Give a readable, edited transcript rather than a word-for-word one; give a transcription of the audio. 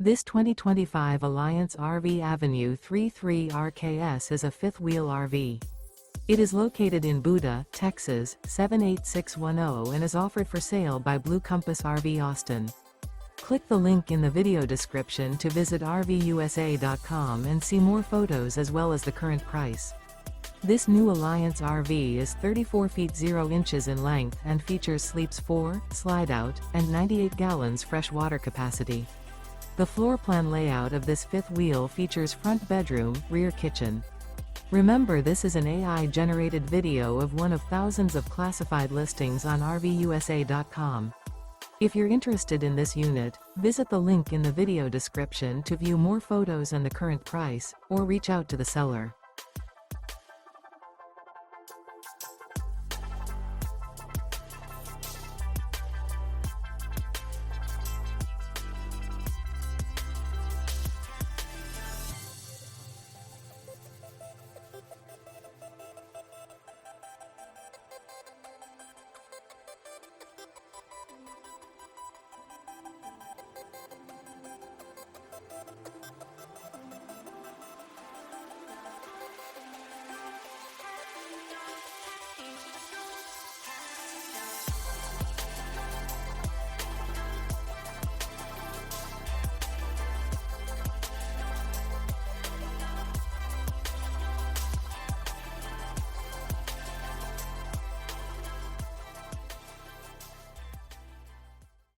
This 2025 Alliance RV Avenue 33 RKS is a fifth-wheel RV. It is located in Buda, Texas, 78610 and is offered for sale by Blue Compass RV Austin. Click the link in the video description to visit RVUSA.com and see more photos as well as the current price. This new Alliance RV is 34 feet 0 inches in length and features sleeps 4, Slideout, and 98 gallons fresh water capacity. The floor plan layout of this fifth wheel features front bedroom, rear kitchen. Remember, this is an AI-generated video of one of thousands of classified listings on RVUSA.com. If you're interested in this unit, visit the link in the video description to view more photos and the current price, or reach out to the seller.